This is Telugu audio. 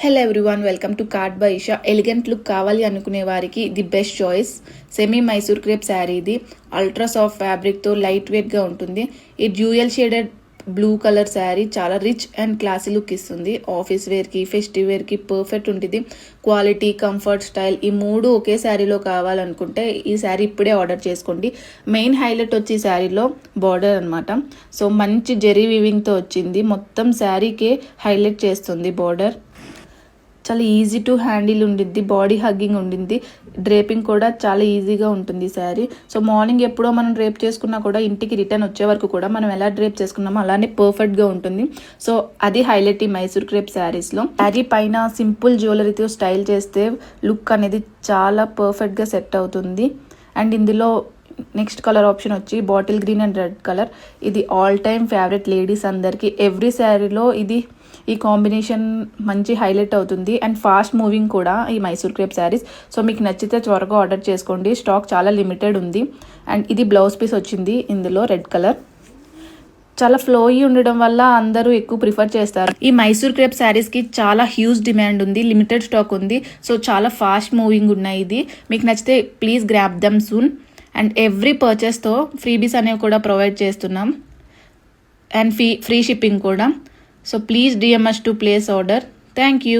Hello everyone, welcome to cart by Isha. Elegant look కావాలి అనుకునే వారికి the best choice. Semi Mysore crepe sari. ఇది అల్ట్రా సాఫ్ట్ ఫ్యాబ్రిక్తో లైట్ వెయిట్గా ఉంటుంది. ఈ dual shaded blue colour sari చాలా రిచ్ అండ్ క్లాసీ లుక్ ఇస్తుంది. ఆఫీస్ వేర్కి, ఫెస్టివ్ వేర్కి పర్ఫెక్ట్ ఉంటుంది. క్వాలిటీ, కంఫర్ట్, స్టైల్ ఈ మూడు ఒకే శారీలో కావాలనుకుంటే ఈ శారీ ఇప్పుడే ఆర్డర్ చేసుకోండి. మెయిన్ హైలైట్ వచ్చి ఈ శారీలో బార్డర్ అనమాట. సో మంచి జెరీ వీవింగ్తో వచ్చింది. మొత్తం శారీకే హైలైట్ చేస్తుంది బార్డర్. చాలా ఈజీ టు హ్యాండిల్ ఉండిద్ది, బాడీ హగ్గింగ్ ఉండింది. డ్రేపింగ్ కూడా చాలా ఈజీగా ఉంటుంది శారీ. సో మార్నింగ్ ఎప్పుడో మనం డ్రేప్ చేసుకున్నా కూడా ఇంటికి రిటర్న్ వచ్చే వరకు కూడా మనం ఎలా డ్రేప్ చేసుకున్నామో అలానే పర్ఫెక్ట్గా ఉంటుంది. సో అది హైలైట్ ఈ మైసూర్ క్రేప్ శారీస్లో. శారీ పైన సింపుల్ జ్యువెలరీతో స్టైల్ చేస్తే లుక్ అనేది చాలా పర్ఫెక్ట్గా సెట్ అవుతుంది. అండ్ ఇందులో నెక్స్ట్ కలర్ ఆప్షన్ వచ్చి bottle green and red colour. ఇది ఆల్ టైమ్ ఫేవరెట్ లేడీస్ అందరికీ. ఎవ్రీ శారీలో ఈ కాంబినేషన్ మంచి హైలైట్ అవుతుంది. అండ్ ఫాస్ట్ మూవింగ్ కూడా ఈ మైసూర్ క్రేప్ శారీస్. సో మీకు నచ్చితే త్వరగా ఆర్డర్ చేసుకోండి, స్టాక్ చాలా లిమిటెడ్ ఉంది. అండ్ ఇది బ్లౌజ్ పీస్ వచ్చింది ఇందులో రెడ్ కలర్. చాలా ఫ్లోయీ ఉండడం వల్ల అందరూ ఎక్కువ ప్రిఫర్ చేస్తారు. ఈ మైసూర్ క్రేప్ శారీస్కి చాలా హ్యూజ్ డిమాండ్ ఉంది, లిమిటెడ్ స్టాక్ ఉంది. సో చాలా ఫాస్ట్ మూవింగ్ ఉన్నాయి. ఇది మీకు నచ్చితే please grab them soon. And every పర్చేస్తో ఫ్రీబీస్ అనేవి కూడా ప్రొవైడ్ చేస్తున్నాం. అండ్ ఫ్రీ షిప్పింగ్ కూడా. So please DM us to place order. Thank you.